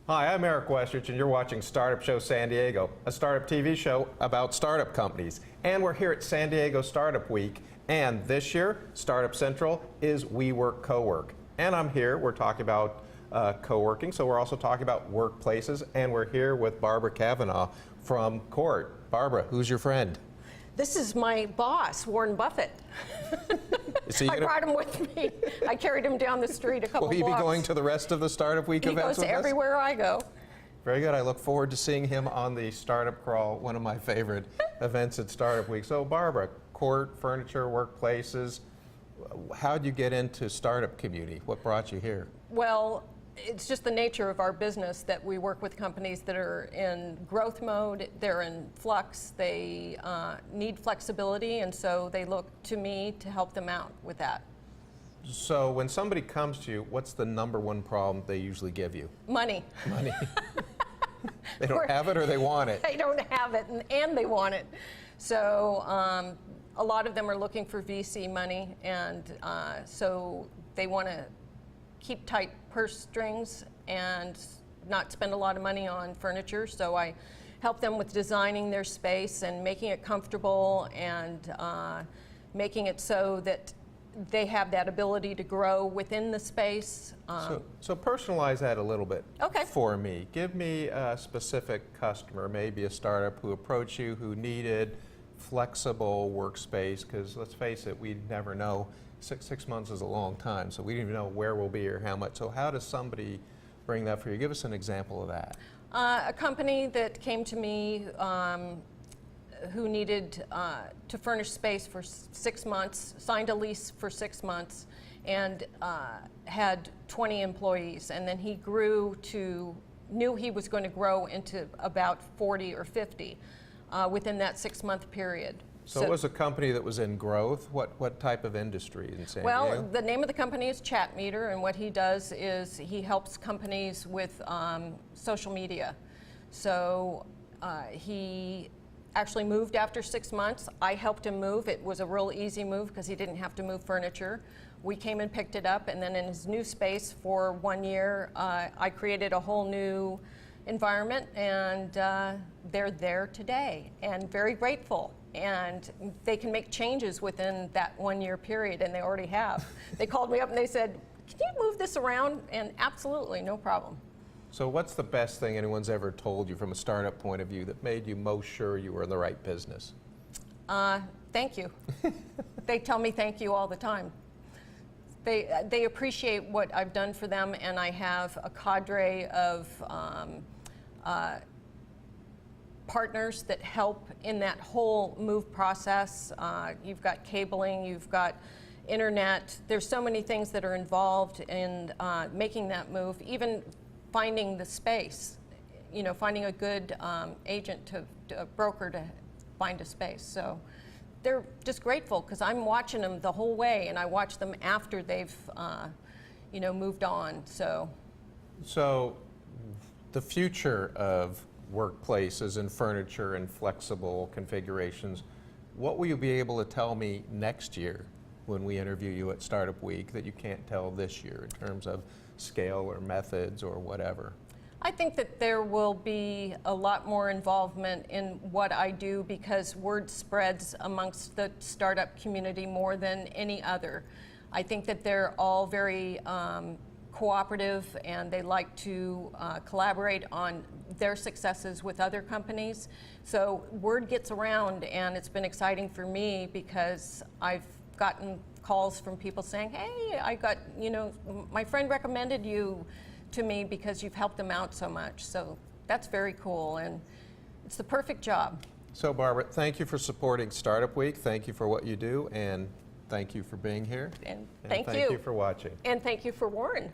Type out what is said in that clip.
Hi, I'm Eric Westrich, and you're watching Startup Show San Diego, a startup TV show about startup companies. And we're here at San Diego Startup Week, and this year, Startup Central is WeWork Co-work. And I'm here, we're talking about co-working, so we're also talking about workplaces, and we're here with Barbara Cavanaugh from Cort. Barbara, who's your friend? This is my boss, Warren Buffett. I brought him with me. I carried him down the street a couple blocks. Will he be going to the rest of the Startup Week events with us? He goes everywhere I go. Very good. I look forward to seeing him on the Startup Crawl, one of my favorite events at Startup Week. So Barbara, Cort, furniture, workplaces, how'd you get into startup community? What brought you here? Well, it's just the nature of our business that we work with companies that are in growth mode, they're in flux, they need flexibility, and so they look to me to help them out with that. So when somebody comes to you, what's the #1 problem they usually give you? Money. Money. They don't have it or they want it? They don't have it and they want it. So a lot of them are looking for VC money, and so they want to keep tight purse strings and not spend a lot of money on furniture. So I help them with designing their space and making it comfortable and making it so that they have that ability to grow within the space. So personalize that a little bit for me. Give me a specific customer, maybe a startup who approached you who needed flexible workspace, because let's face it, we never know. Six months is a long time, so we don't even know where we'll be or how much. So how does somebody bring that for you? Give us an example of that. A company that came to me who needed to furnish space for 6 months, signed a lease for 6 months, and had 20 employees. And then he knew he was going to grow into about 40 or 50 within that 6-month period. So it was a company that was in growth. What type of industry in San Diego? Well, the name of the company is ChatMeter, and what he does is he helps companies with social media. So he actually moved after 6 months. I helped him move. It was a real easy move because he didn't have to move furniture. We came and picked it up, and then in his new space for 1 year, I created a whole new environment, and they're there today and very grateful. And they can make changes within that 1 year period, and they already have. They called me up and they said, "Can you move this around?" And absolutely, no problem. So what's the best thing anyone's ever told you from a startup point of view that made you most sure you were in the right business? Thank you. They tell me thank you all the time. They appreciate what I've done for them, and I have a cadre of partners that help in that whole move process. You've got cabling, you've got internet. There's so many things that are involved in making that move. Even finding the space, finding a good agent, a broker to find a space. So they're just grateful because I'm watching them the whole way, and I watch them after they've moved on. So the future of workplaces and furniture and flexible configurations, what will you be able to tell me next year when we interview you at Startup Week that you can't tell this year in terms of scale or methods or whatever? I think that there will be a lot more involvement in what I do because word spreads amongst the startup community more than any other. I think that they're all very cooperative, and they like to collaborate on their successes with other companies. So word gets around, and it's been exciting for me because I've gotten calls from people saying, "Hey, my friend recommended you to me because you've helped them out so much." So that's very cool, and it's the perfect job. So Barbara, thank you for supporting Startup Week. Thank you for what you do, and thank you for being here. And thank you. Thank you for watching. And thank you for Warren.